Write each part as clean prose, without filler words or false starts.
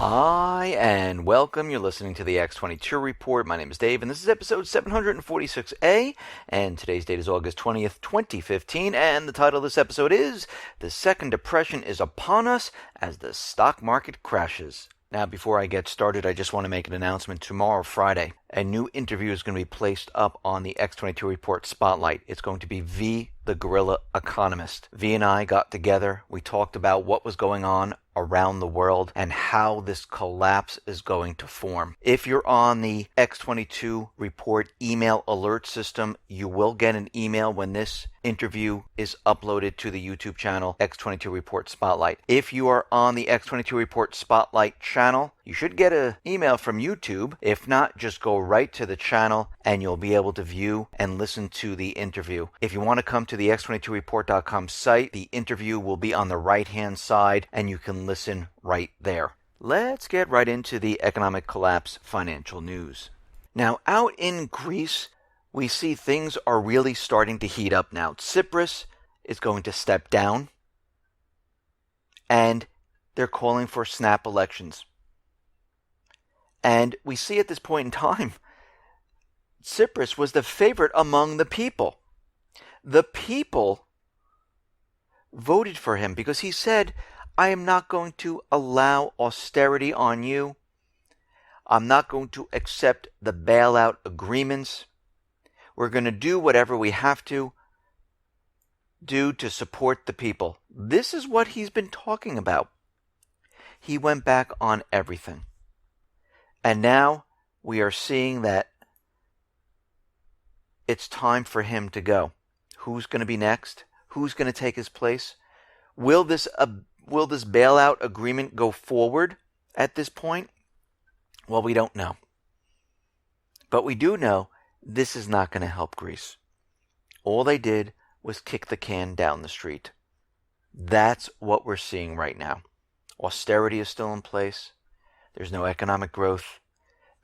Hi, and welcome. You're listening to the X22 Report. My name is Dave, and this is episode 746A, and today's date is August 20th, 2015, and the title of this episode is The Second Depression is Upon Us as the Stock Market Crashes. Now, before I get started, I just want to make an announcement. Tomorrow, Friday, a new interview is going to be placed up on the X22 Report Spotlight. It's going to be V, the Guerrilla Economist. V and I got together. We talked about what was going on around the world and how this collapse is going to form. If you're on the X22 Report email alert system, you will get an email when this interview is uploaded to the YouTube channel X22 Report Spotlight. If you are on the X22 Report Spotlight channel, you should get an email from YouTube. If not, just go right to the channel and you'll be able to view and listen to the interview. If you want to come to the x22report.com site, the interview will be on the right-hand side and you can listen right there. Let's get right into the economic collapse financial news. Now, out in Greece, we see things are really starting to heat up now. Tspiras is going to step down, and they're calling for snap elections. And we see at this point in time, Tspiras was the favorite among the people. The people voted for him because he said, I am not going to allow austerity on you. I'm not going to accept the bailout agreements. We're going to do whatever we have to do to support the people. This is what he's been talking about. He went back on everything. And now we are seeing that it's time for him to go. Who's going to be next? Who's going to take his place? Will this bailout agreement go forward at this point? Well, we don't know. But we do know this is not going to help Greece. All they did was kick the can down the street. That's what we're seeing right now. Austerity is still in place. There's no economic growth.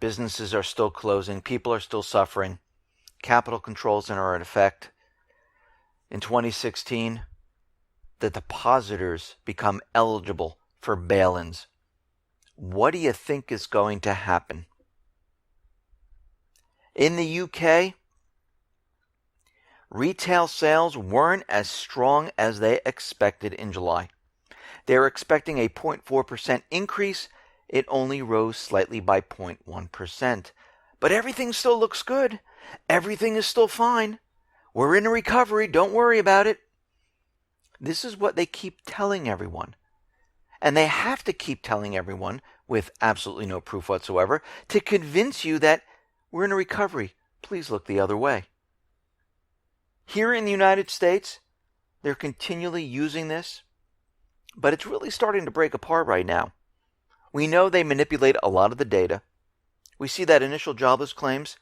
Businesses are still closing. People are still suffering. Capital controls are in effect. In 2016, the depositors become eligible for bail-ins. What do you think is going to happen? In the UK, retail sales weren't as strong as they expected in July. They were expecting a 0.4% increase. It only rose slightly by 0.1%. But everything still looks good. Everything is still fine. We're in a recovery. Don't worry about it. This is what they keep telling everyone. And they have to keep telling everyone with absolutely no proof whatsoever to convince you that we're in a recovery. Please look the other way. Here in the United States, they're continually using this, but it's really starting to break apart right now. We know they manipulate a lot of the data. We see that initial jobless claims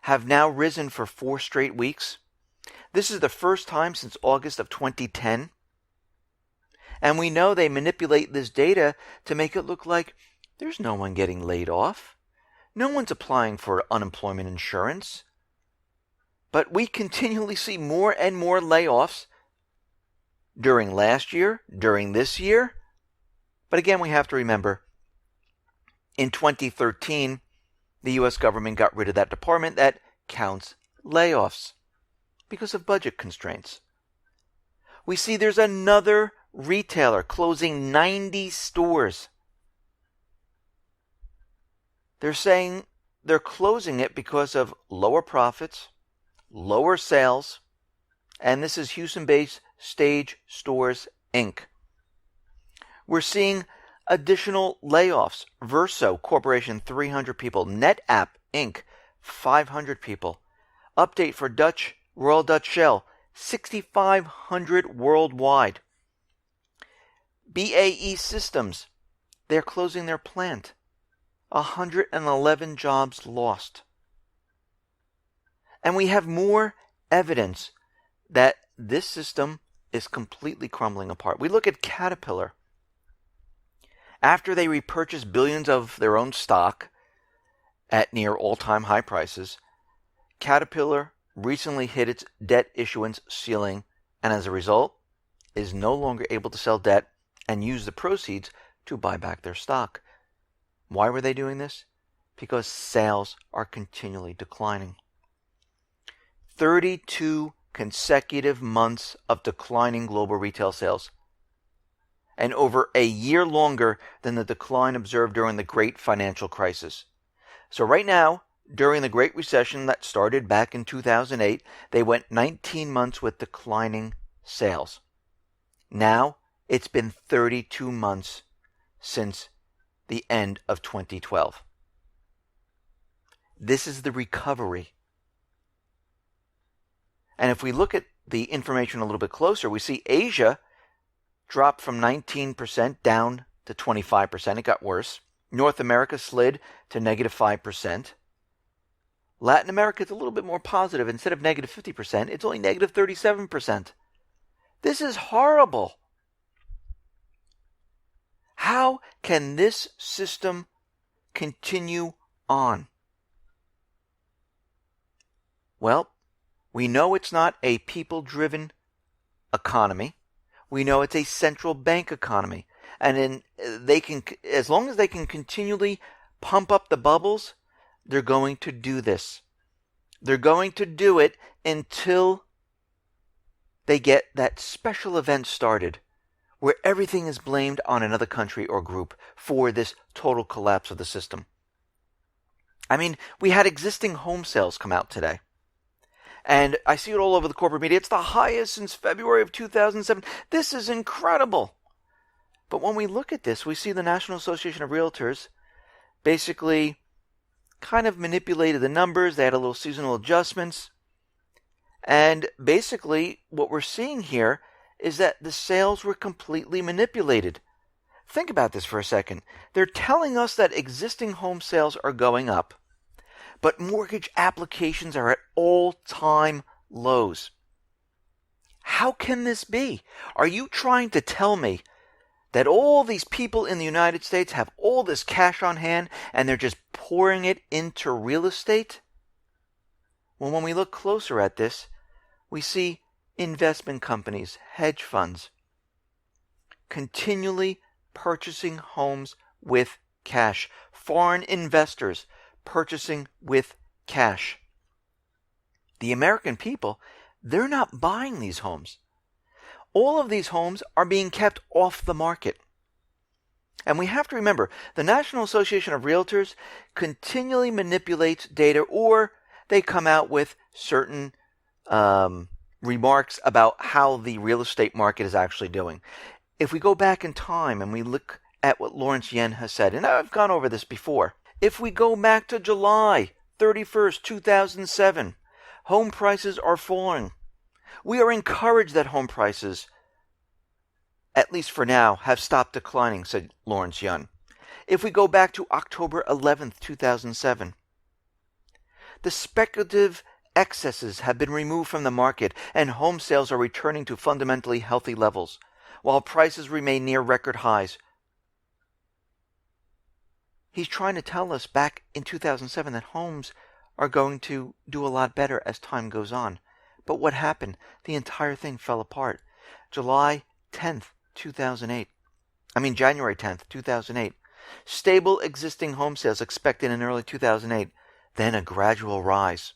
have now risen for 4 straight weeks. This is the first time since August of 2010. And we know they manipulate this data to make it look like there's no one getting laid off. No one's applying for unemployment insurance. But we continually see more and more layoffs during last year, during this year. But again, we have to remember, in 2013, the U.S. government got rid of that department that counts layoffs because of budget constraints. We see there's another retailer closing 90 stores. They're saying they're closing it because of lower profits, lower sales, and this is Houston-based Stage Stores, Inc. We're seeing additional layoffs. Verso Corporation, 300 people. NetApp, Inc., 500 people. Update for Royal Dutch Shell, 6,500 worldwide. BAE Systems, they're closing their plant. 111 jobs lost. And we have more evidence that this system is completely crumbling apart. We look at Caterpillar. After they repurchased billions of their own stock at near all-time high prices, Caterpillar recently hit its debt issuance ceiling and as a result is no longer able to sell debt and use the proceeds to buy back their stock. Why were they doing this? Because sales are continually declining. 32 consecutive months of declining global retail sales, and over a year longer than the decline observed during the Great Financial Crisis. So right now, during the Great Recession that started back in 2008, they went 19 months with declining sales. Now, it's been 32 months since the end of 2012. This is the recovery. And if we look at the information a little bit closer, we see Asia dropped from 19% down to 25%. It got worse. North America slid to negative 5%. Latin America is a little bit more positive. Instead of negative 50%, it's only negative 37%. This is horrible. How can this system continue on? Well, we know it's not a people-driven economy. We know it's a central bank economy. And as long as they can continually pump up the bubbles, they're going to do this. They're going to do it until they get that special event started where everything is blamed on another country or group for this total collapse of the system. I mean, we had existing home sales come out today. And I see it all over the corporate media. It's the highest since February of 2007. This is incredible. But when we look at this, we see the National Association of Realtors basically kind of manipulated the numbers. They had a little seasonal adjustments. And basically what we're seeing here is that the sales were completely manipulated. Think about this for a second. They're telling us that existing home sales are going up, but mortgage applications are at all-time lows. How can this be? Are you trying to tell me that all these people in the United States have all this cash on hand and they're just pouring it into real estate? Well, when we look closer at this, we see investment companies, hedge funds, continually purchasing homes with cash. Foreign investors purchasing with cash. The American people, they're not buying these homes. All of these homes are being kept off the market. And we have to remember, the National Association of Realtors continually manipulates data, or they come out with certain remarks about how the real estate market is actually doing. If we go back in time and we look at what Lawrence Yen has said, and I've gone over this before, if we go back to July 31st, 2007, home prices are falling. We are encouraged that home prices, at least for now, have stopped declining, said Lawrence Yen. If we go back to October 11th, 2007, the speculative excesses have been removed from the market and home sales are returning to fundamentally healthy levels, while prices remain near record highs. He's trying to tell us back in 2007 that homes are going to do a lot better as time goes on. But what happened? The entire thing fell apart. January 10th, 2008. Stable existing home sales expected in early 2008, then a gradual rise.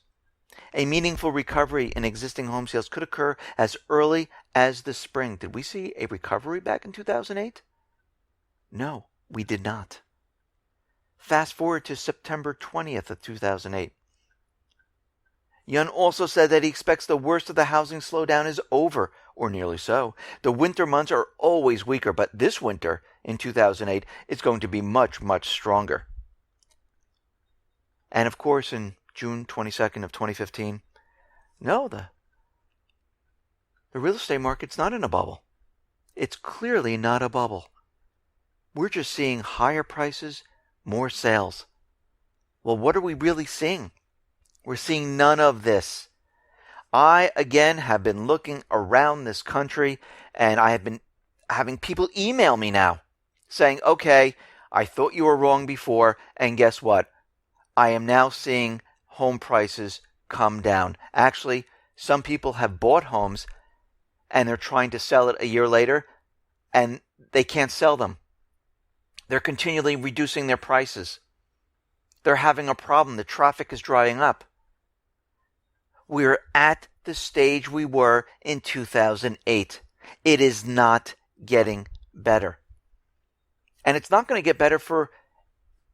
A meaningful recovery in existing home sales could occur as early as the spring. Did we see a recovery back in 2008? No, we did not. Fast forward to September 20th of 2008. Yun also said that he expects the worst of the housing slowdown is over, or nearly so. The winter months are always weaker, but this winter, in 2008, is going to be much, much stronger. And of course, in June 22nd of 2015, no, the real estate market's not in a bubble. It's clearly not a bubble. We're just seeing higher prices, more sales. Well, what are we really seeing? We're seeing none of this. I, again, have been looking around this country, and I have been having people email me now saying, okay, I thought you were wrong before, and guess what? I am now seeing home prices come down. Actually, some people have bought homes, and they're trying to sell it a year later, and they can't sell them. They're continually reducing their prices. They're having a problem. The traffic is drying up. We're at the stage we were in 2008. It is not getting better. And it's not going to get better for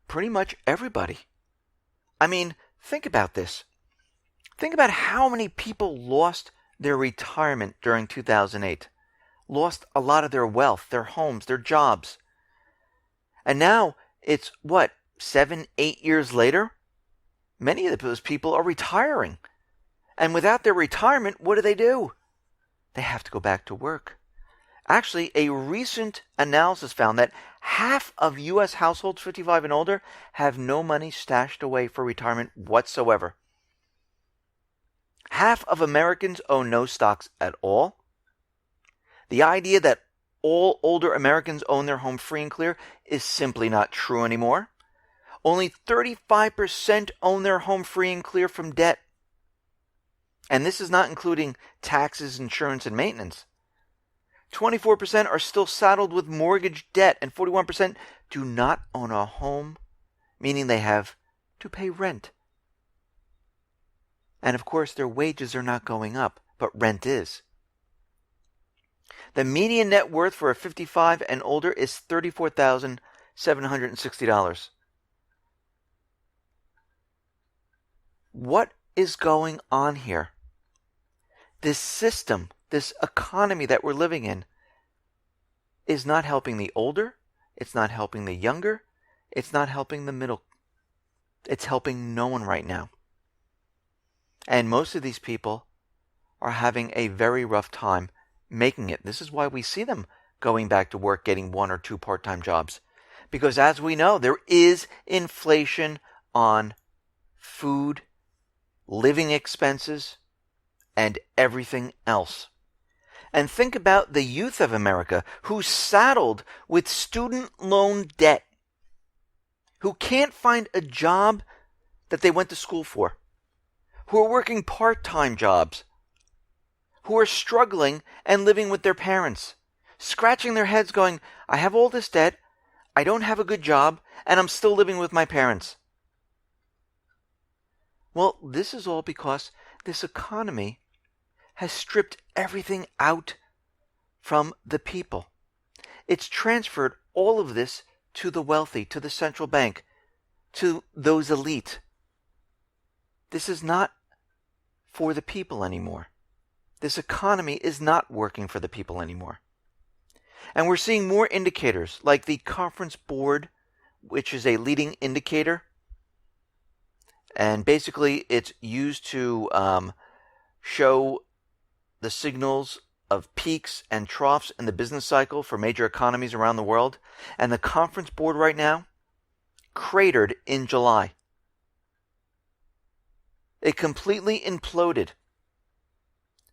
pretty much everybody. I mean, think about this. Think about how many people lost their retirement during 2008. Lost a lot of their wealth, their homes, their jobs. And now it's 7, 8 years later? Many of those people are retiring. And without their retirement, what do? They have to go back to work. Actually, a recent analysis found that half of U.S. households 55 and older have no money stashed away for retirement whatsoever. Half of Americans own no stocks at all. The idea that all older Americans own their home free and clear is simply not true anymore. Only 35% own their home free and clear from debt. And this is not including taxes, insurance, and maintenance. 24% are still saddled with mortgage debt, and 41% do not own a home, meaning they have to pay rent. And of course, their wages are not going up, but rent is. The median net worth for a 55 and older is $34,760. What is going on here? This system, this economy that we're living in, is not helping the older, it's not helping the younger, it's not helping the middle. It's helping no one right now. And most of these people are having a very rough time making it. This is why we see them going back to work, getting 1 or 2 part-time jobs. Because as we know, there is inflation on food, living expenses, and everything else. And think about the youth of America who's saddled with student loan debt, who can't find a job that they went to school for, who are working part-time jobs, who are struggling and living with their parents, scratching their heads going, I have all this debt, I don't have a good job, and I'm still living with my parents. Well, this is all because this economy has stripped everything out from the people. It's transferred all of this to the wealthy, to the central bank, to those elite. This is not for the people anymore. This economy is not working for the people anymore. And we're seeing more indicators, like the Conference Board, which is a leading indicator. And basically, it's used to show the signals of peaks and troughs in the business cycle for major economies around the world. And the Conference Board right now cratered in July. It completely imploded,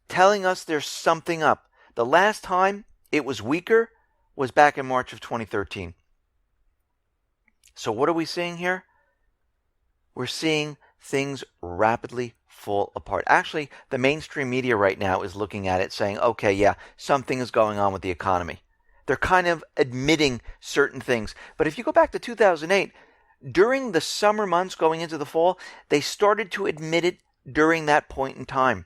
telling us there's something up. The last time it was weaker was back in March of 2013. So what are we seeing here? We're seeing things rapidly fall apart. Actually, the mainstream media right now is looking at it saying, okay, yeah, something is going on with the economy. They're kind of admitting certain things. But if you go back to 2008, during the summer months going into the fall, they started to admit it during that point in time.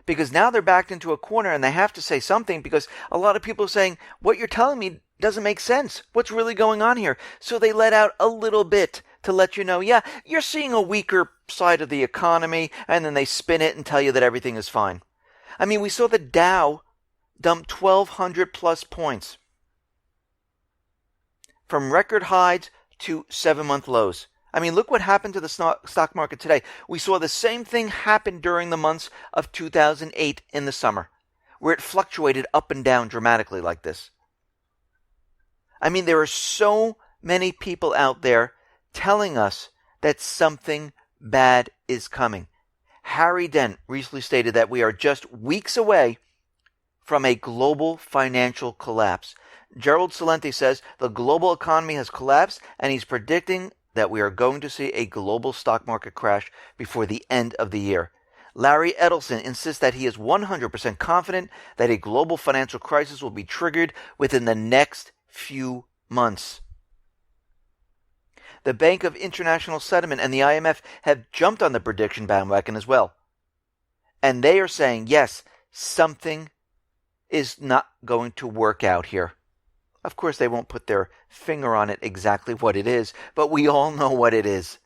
Because now they're backed into a corner and they have to say something, because a lot of people are saying, what you're telling me doesn't make sense. What's really going on here? So they let out a little bit to let you know, yeah, you're seeing a weaker side of the economy, and then they spin it and tell you that everything is fine. I mean, we saw the Dow dump 1,200 plus points from record highs to 7-month lows. I mean, look what happened to the stock market today. We saw the same thing happen during the months of 2008 in the summer, where it fluctuated up and down dramatically like this. I mean, there are so many people out there telling us that something bad is coming. Harry Dent recently stated that we are just weeks away from a global financial collapse. Gerald Celente says the global economy has collapsed, and he's predicting that we are going to see a global stock market crash before the end of the year. Larry Edelson insists that he is 100% confident that a global financial crisis will be triggered within the next few months. The Bank of International Settlement and the IMF have jumped on the prediction bandwagon as well. And they are saying, yes, something is not going to work out here. Of course, they won't put their finger on it exactly what it is, but we all know what it is.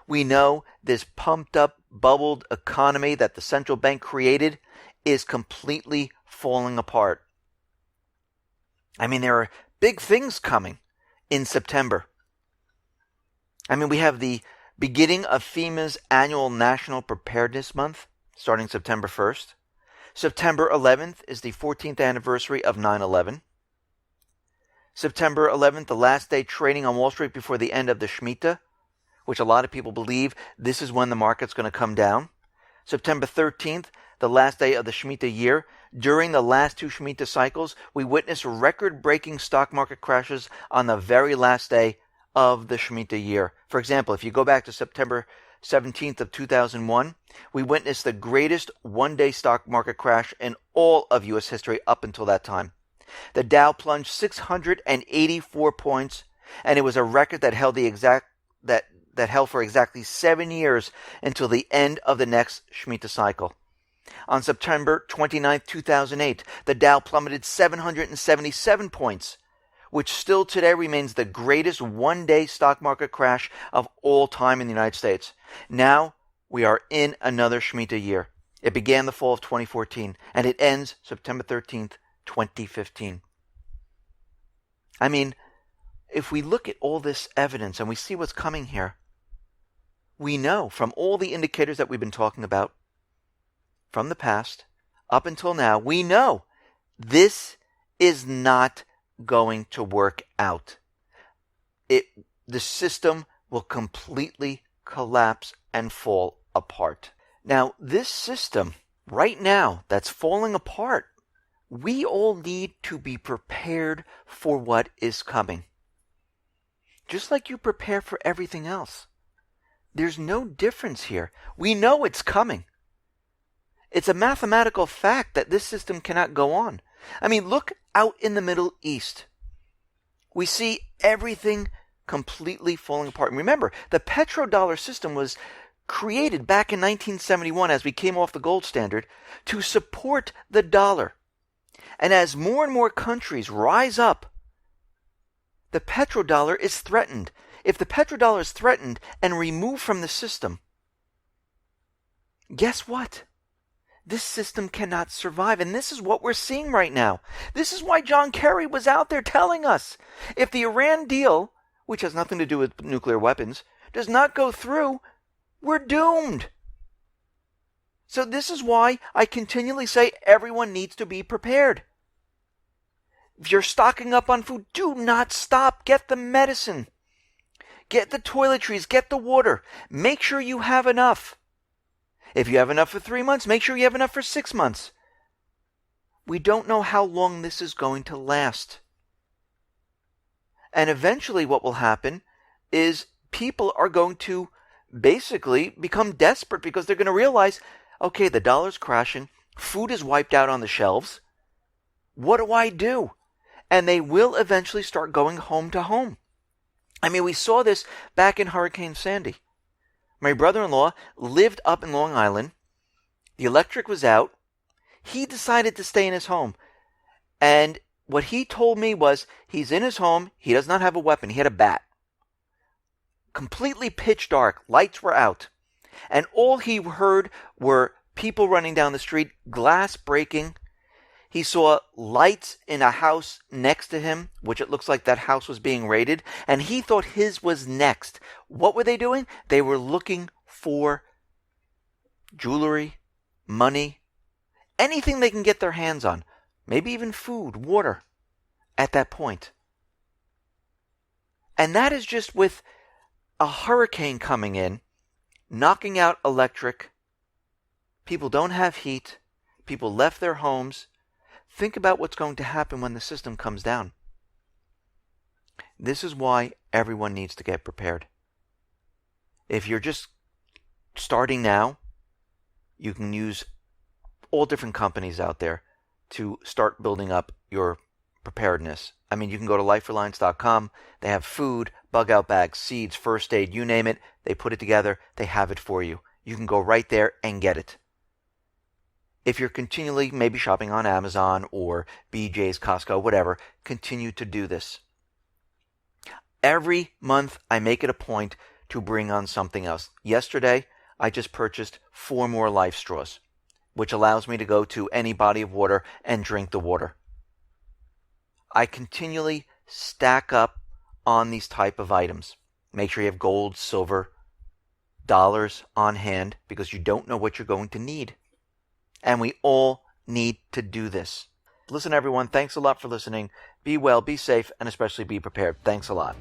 We know this pumped up, bubbled economy that the central bank created is completely falling apart. I mean, there are big things coming in September. I mean, we have the beginning of FEMA's annual National Preparedness Month, starting September 1st. September 11th is the 14th anniversary of 9/11. September 11th, the last day trading on Wall Street before the end of the Shemitah, which a lot of people believe this is when the market's going to come down. September 13th, the last day of the Shemitah year. During the last two Shemitah cycles, we witnessed record-breaking stock market crashes on the very last day of the Shemitah year. For example, if you go back to September 17th of 2001, we witnessed the greatest one-day stock market crash in all of U.S. history up until that time. The Dow plunged 684 points, and it was a record that held that held for exactly 7 years until the end of the next Shemitah cycle. On September 29, 2008, the Dow plummeted 777 points, which still today remains the greatest one-day stock market crash of all time in the United States. Now, we are in another Shemitah year. It began the fall of 2014, and it ends September 13th, 2015. I mean, if we look at all this evidence and we see what's coming here, we know from all the indicators that we've been talking about from the past up until now, we know this is not going to work out. The system will completely collapse and fall apart. Now, this system right now that's falling apart, we all need to be prepared for what is coming. Just like you prepare for everything else. There's no difference here. We know it's coming. It's a mathematical fact that this system cannot go on. I mean, look out in the Middle East. We see everything completely falling apart. And remember, the petrodollar system was created back in 1971 as we came off the gold standard to support the dollar. And as more and more countries rise up, the petrodollar is threatened. If the petrodollar is threatened and removed from the system, guess what? This system cannot survive. And this is what we're seeing right now. This is why John Kerry was out there telling us, if the Iran deal, which has nothing to do with nuclear weapons, does not go through, we're doomed. So this is why I continually say everyone needs to be prepared. If you're stocking up on food, do not stop. Get the medicine. Get the toiletries. Get the water. Make sure you have enough. If you have enough for 3 months, make sure you have enough for 6 months. We don't know how long this is going to last. And eventually what will happen is people are going to basically become desperate because they're going to realize, okay, the dollar's crashing, food is wiped out on the shelves. What do I do? And they will eventually start going home to home. I mean, we saw this back in Hurricane Sandy. My brother-in-law lived up in Long Island. The electric was out. He decided to stay in his home. And what he told me was he's in his home. He does not have a weapon. He had a bat. Completely pitch dark. Lights were out. And all he heard were people running down the street, glass breaking. He saw lights in a house next to him, which it looks like that house was being raided, and he thought his was next. What were they doing? They were looking for jewelry, money, anything they can get their hands on, maybe even food, water, at that point. And that is just with a hurricane coming in, knocking out electric. People don't have heat. People left their homes. Think about what's going to happen when the system comes down. This is why everyone needs to get prepared. If you're just starting now, you can use all different companies out there to start building up your preparedness. I mean, you can go to lifereliance.com. They have food, bug out bags, seeds, first aid, you name it. They put it together. They have it for you. You can go right there and get it. If you're continually maybe shopping on Amazon or BJ's, Costco, whatever, continue to do this. Every month I make it a point to bring on something else. Yesterday, I just purchased 4 more Life straws, which allows me to go to any body of water and drink the water. I continually stack up on these type of items. Make sure you have gold, silver, dollars on hand because you don't know what you're going to need. And we all need to do this. Listen, everyone, thanks a lot for listening. Be well, be safe, and especially be prepared. Thanks a lot.